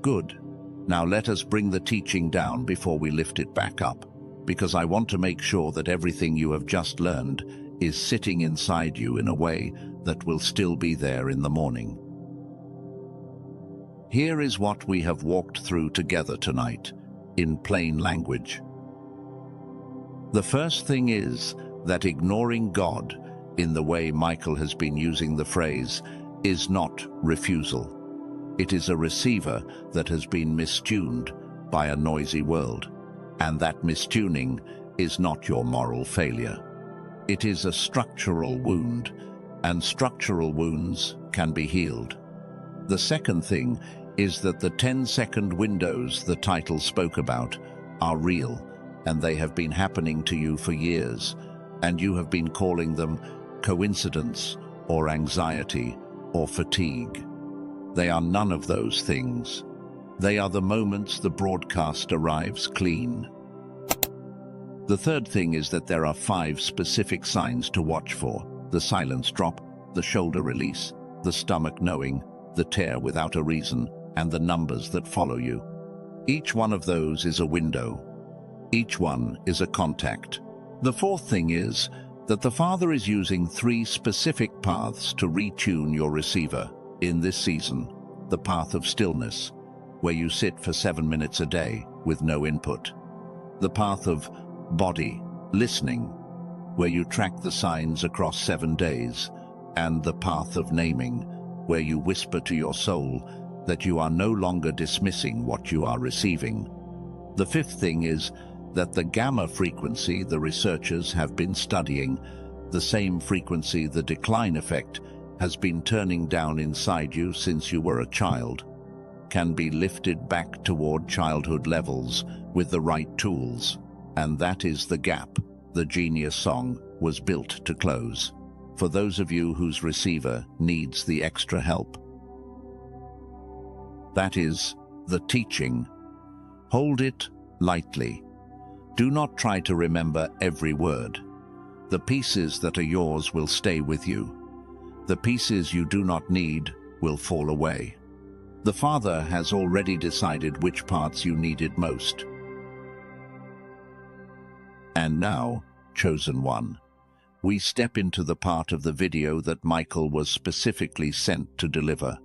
Good. Now let us bring the teaching down before we lift it back up, because I want to make sure that everything you have just learned is sitting inside you in a way that will still be there in the morning. Here is what we have walked through together tonight, in plain language. The first thing is that ignoring God, in the way Michael has been using the phrase, is not refusal. It is a receiver that has been mistuned by a noisy world, and that mistuning is not your moral failure. It is a structural wound, and structural wounds can be healed. The second thing is that the 10-second windows the title spoke about are real, and they have been happening to you for years, and you have been calling them coincidence or anxiety or fatigue. They are none of those things. They are the moments the broadcast arrives clean. The third thing is that there are 5 specific signs to watch for: the silence drop, the shoulder release, the stomach knowing, the tear without a reason, and the numbers that follow you. Each one of those is a window. Each one is a contact. The fourth thing is that the Father is using 3 specific paths to retune your receiver in this season. The path of stillness, where you sit for 7 minutes a day with no input. The path of body, listening, where you track the signs across 7 days. And the path of naming, where you whisper to your soul that you are no longer dismissing what you are receiving. The fifth thing is that the gamma frequency the researchers have been studying, the same frequency the decline effect has been turning down inside you since you were a child, can be lifted back toward childhood levels with the right tools. And that is the gap the Genius song was built to close, for those of you whose receiver needs the extra help. That is the teaching. Hold it lightly. Do not try to remember every word. The pieces that are yours will stay with you. The pieces you do not need will fall away. The Father has already decided which parts you needed most. And now, chosen one, we step into the part of the video that Michael was specifically sent to deliver.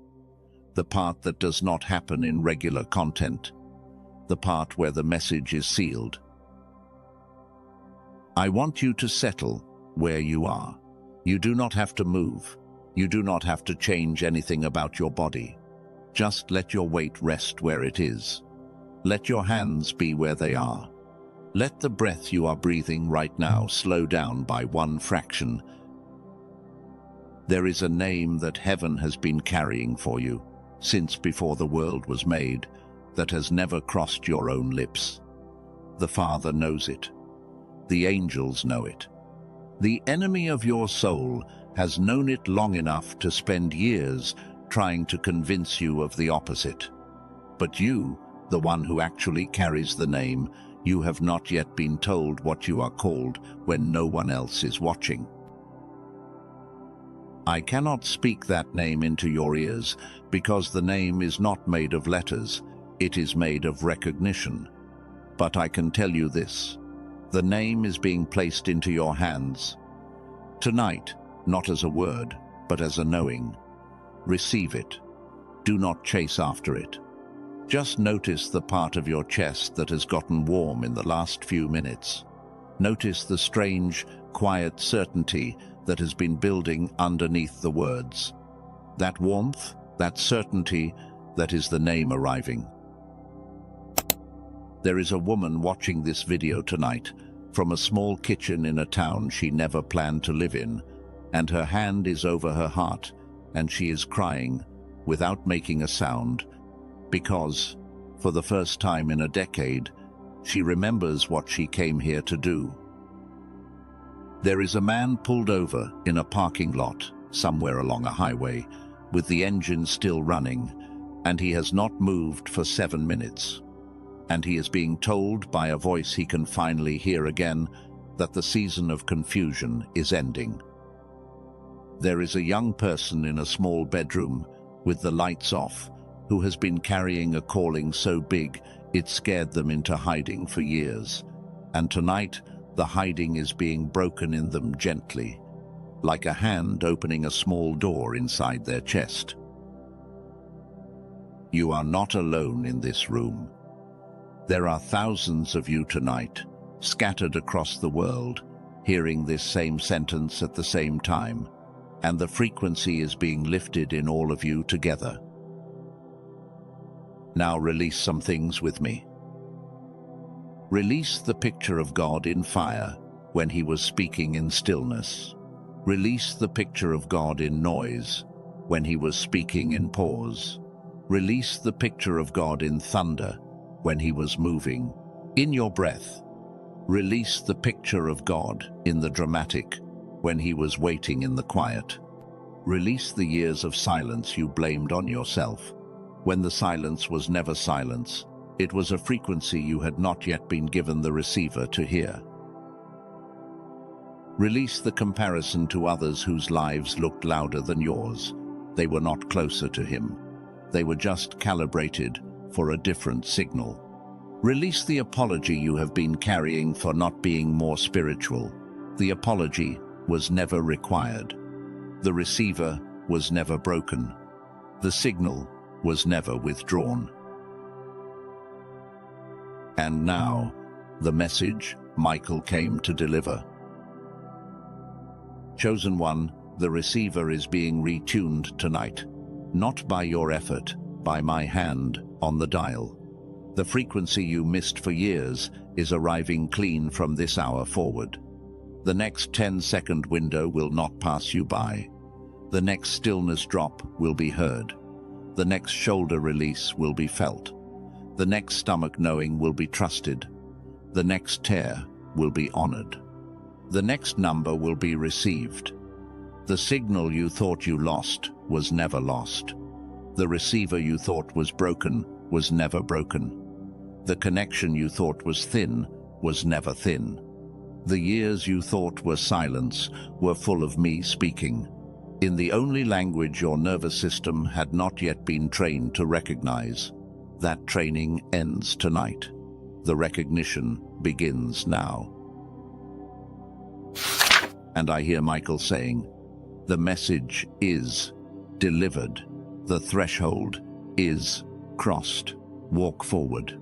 The part that does not happen in regular content. The part where the message is sealed. I want you to settle where you are. You do not have to move. You do not have to change anything about your body. Just let your weight rest where it is. Let your hands be where they are. Let the breath you are breathing right now slow down by 1 fraction. There is a name that heaven has been carrying for you since before the world was made that has never crossed your own lips. The Father knows it. The angels know it. The enemy of your soul has known it long enough to spend years trying to convince you of the opposite. But you, the one who actually carries the name, you have not yet been told what you are called when no one else is watching. I cannot speak that name into your ears because the name is not made of letters, it is made of recognition. But I can tell you this, the name is being placed into your hands. Tonight, not as a word, but as a knowing. Receive it. Do not chase after it. Just notice the part of your chest that has gotten warm in the last few minutes. Notice the strange, quiet certainty that has been building underneath the words. That warmth, that certainty, that is the name arriving. There is a woman watching this video tonight from a small kitchen in a town she never planned to live in, and her hand is over her heart, and she is crying without making a sound, because, for the first time in a decade, she remembers what she came here to do. There is a man pulled over in a parking lot somewhere along a highway, with the engine still running, and he has not moved for 7 minutes. and he is being told by a voice he can finally hear again that the season of confusion is ending. There is a young person in a small bedroom with the lights off who has been carrying a calling so big it scared them into hiding for years. And tonight, the hiding is being broken in them gently, like a hand opening a small door inside their chest. You are not alone in this room. There are thousands of you tonight, scattered across the world, hearing this same sentence at the same time, and the frequency is being lifted in all of you together. Now release some things with me. Release the picture of God in fire when he was speaking in stillness. Release the picture of God in noise when he was speaking in pause. Release the picture of God in thunder when he was moving in your breath. Release the picture of God in the dramatic when he was waiting in the quiet. Release the years of silence you blamed on yourself. When the silence was never silence, it was a frequency you had not yet been given the receiver to hear. Release the comparison to others whose lives looked louder than yours. They were not closer to him. They were just calibrated for a different signal. Release the apology you have been carrying for not being more spiritual. The apology was never required. The receiver was never broken. The signal was never withdrawn. And now, the message Michael came to deliver. Chosen one, the receiver is being retuned tonight, not by your effort, by my hand on the dial. The frequency you missed for years is arriving clean from this hour forward. The next 10-second window will not pass you by. The next stillness drop will be heard. The next shoulder release will be felt. The next stomach knowing will be trusted. The next tear will be honored. The next number will be received. The signal you thought you lost was never lost. The receiver you thought was broken was never broken. The connection you thought was thin was never thin. The years you thought were silence were full of me speaking, in the only language your nervous system had not yet been trained to recognize. That training ends tonight. The recognition begins now. And I hear Michael saying, the message is delivered. The threshold is crossed. Walk forward.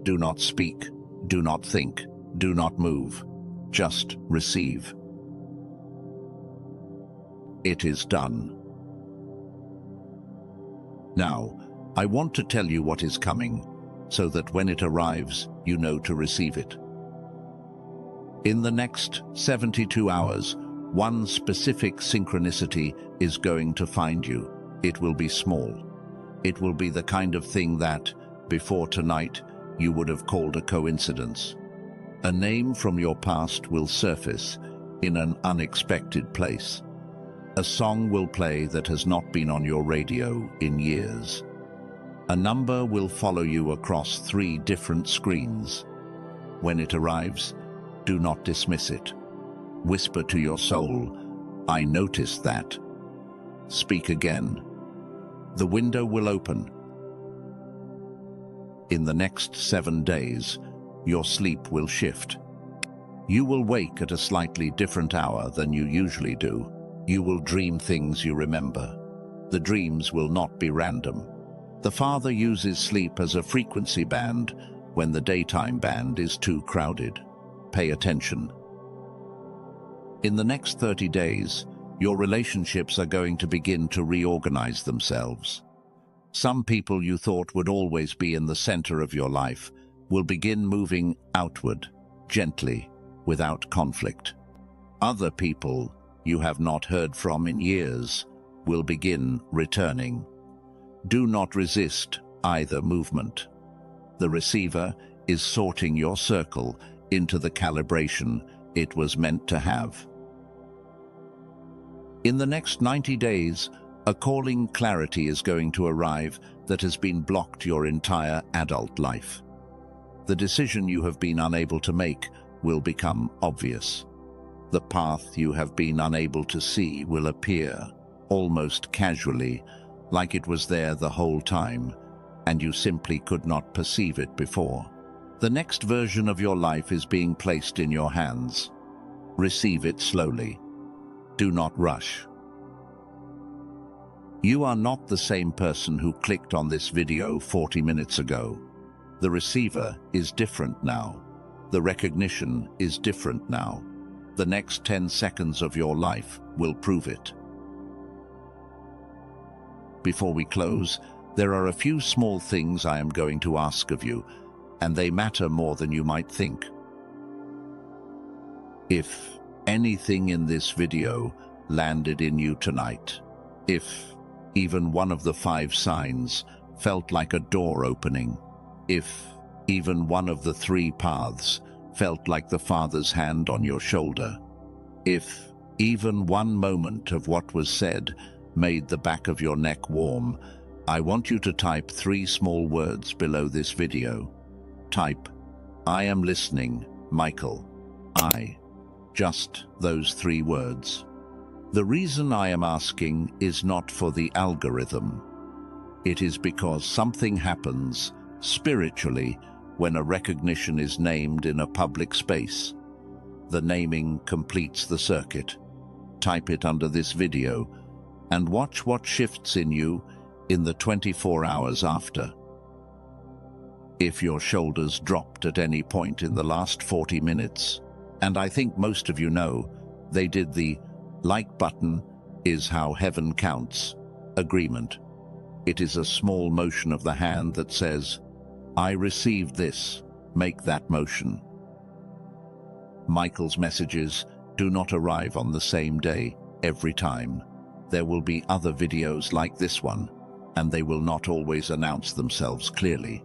Do not speak. Do not think. Do not move. Just receive. It is done. Now, I want to tell you what is coming, so that when it arrives, you know to receive it. In the next 72 hours, one specific synchronicity is going to find you. It will be small. It will be the kind of thing that, before tonight, you would have called a coincidence. A name from your past will surface in an unexpected place. A song will play that has not been on your radio in years. A number will follow you across 3 different screens. When it arrives, do not dismiss it. Whisper to your soul, I noticed that. Speak again. The window will open. In the next 7 days, your sleep will shift. You will wake at a slightly different hour than you usually do. You will dream things you remember. The dreams will not be random. The Father uses sleep as a frequency band when the daytime band is too crowded. Pay attention. In the next 30 days, your relationships are going to begin to reorganize themselves. Some people you thought would always be in the center of your life will begin moving outward, gently, without conflict. Other people you have not heard from in years will begin returning. Do not resist either movement. The receiver is sorting your circle into the calibration it was meant to have. In the next 90 days, a calling clarity is going to arrive that has been blocked your entire adult life. The decision you have been unable to make will become obvious. The path you have been unable to see will appear, almost casually, like it was there the whole time, and you simply could not perceive it before. The next version of your life is being placed in your hands. Receive it slowly. Do not rush. You are not the same person who clicked on this video 40 minutes ago. The receiver is different now. The recognition is different now. The next 10 seconds of your life will prove it. Before we close, there are a few small things I am going to ask of you, and they matter more than you might think. If anything in this video landed in you tonight, if even one of the 5 signs felt like a door opening, if even one of the 3 paths felt like the Father's hand on your shoulder, if even one moment of what was said made the back of your neck warm, I want you to type 3 small words below this video. Type, "I am listening, Michael." Just those 3 words. The reason I am asking is not for the algorithm. It is because something happens spiritually when a recognition is named in a public space. The naming completes the circuit. Type it under this video and watch what shifts in you in the 24 hours after. If your shoulders dropped at any point in the last 40 minutes, and I think most of you know, they did the like button is how heaven counts agreement. It is a small motion of the hand that says, I received this, make that motion. Michael's messages do not arrive on the same day every time. There will be other videos like this one, and they will not always announce themselves clearly.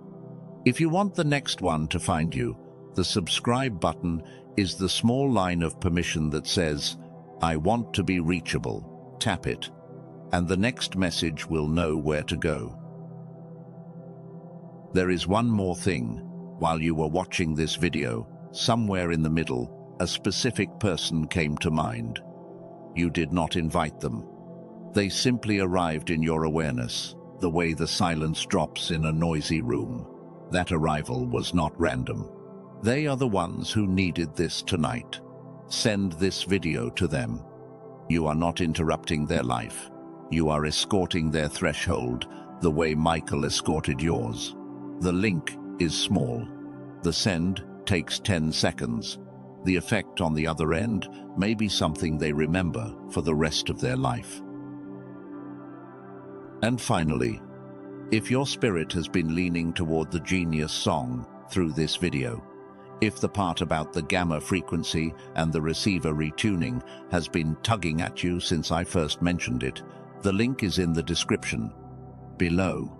If you want the next one to find you, the subscribe button is the small line of permission that says, I want to be reachable. Tap it, and the next message will know where to go. There is one more thing. While you were watching this video, somewhere in the middle, a specific person came to mind. You did not invite them. They simply arrived in your awareness, the way the silence drops in a noisy room. That arrival was not random. They are the ones who needed this tonight. Send this video to them. You are not interrupting their life. You are escorting their threshold the way Michael escorted yours. The link is small. The send takes 10 seconds. The effect on the other end may be something they remember for the rest of their life. And finally, if your spirit has been leaning toward the genius song through this video, if the part about the gamma frequency and the receiver retuning has been tugging at you since I first mentioned it, the link is in the description below.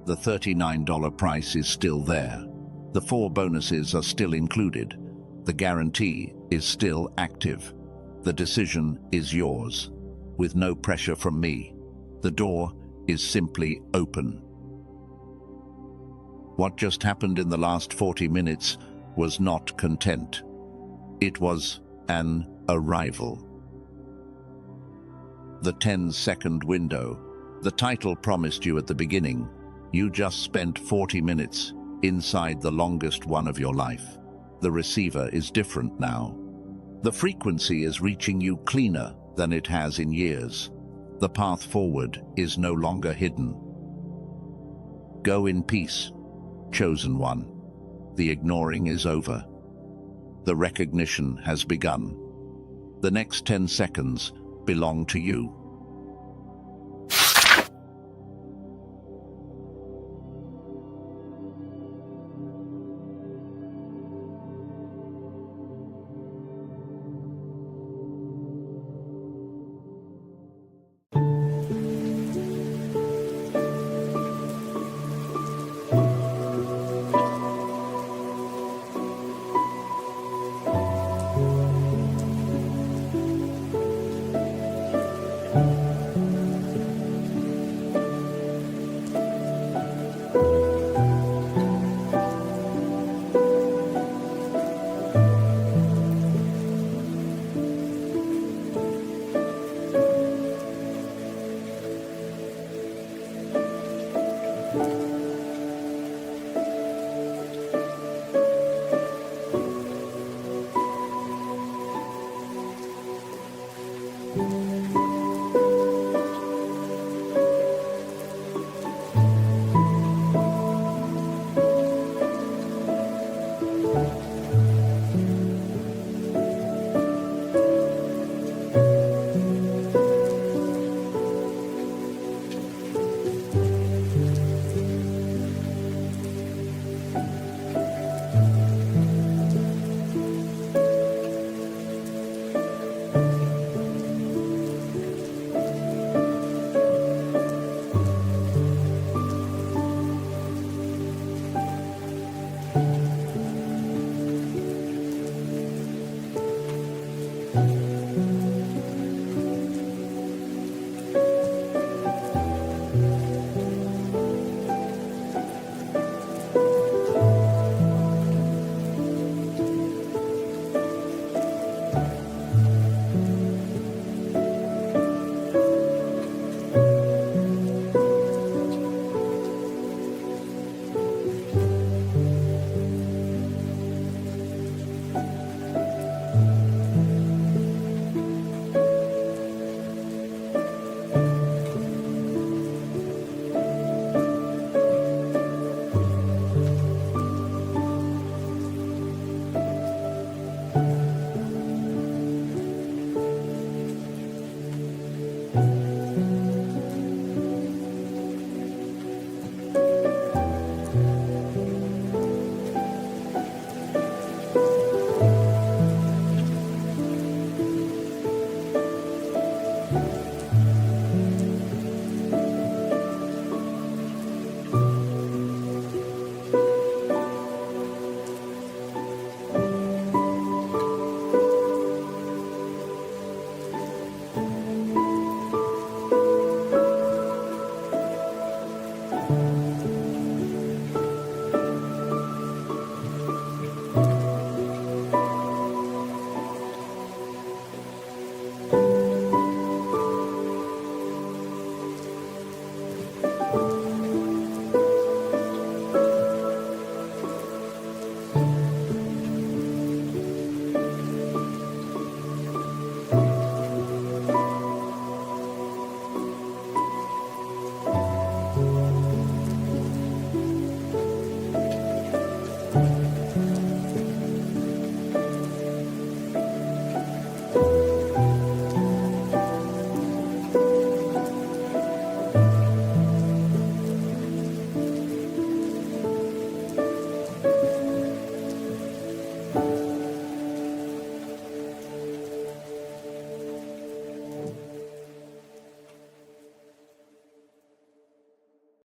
The $39 price is still there. The 4 bonuses are still included. The guarantee is still active. The decision is yours, with no pressure from me. The door is simply open. What just happened in the last 40 minutes was not content. It was an arrival. The 10-second window. The title promised you at the beginning. You just spent 40 minutes inside the longest one of your life. The receiver is different now. The frequency is reaching you cleaner than it has in years. The path forward is no longer hidden. Go in peace, chosen one. The ignoring is over. The recognition has begun. The next 10 seconds belong to you.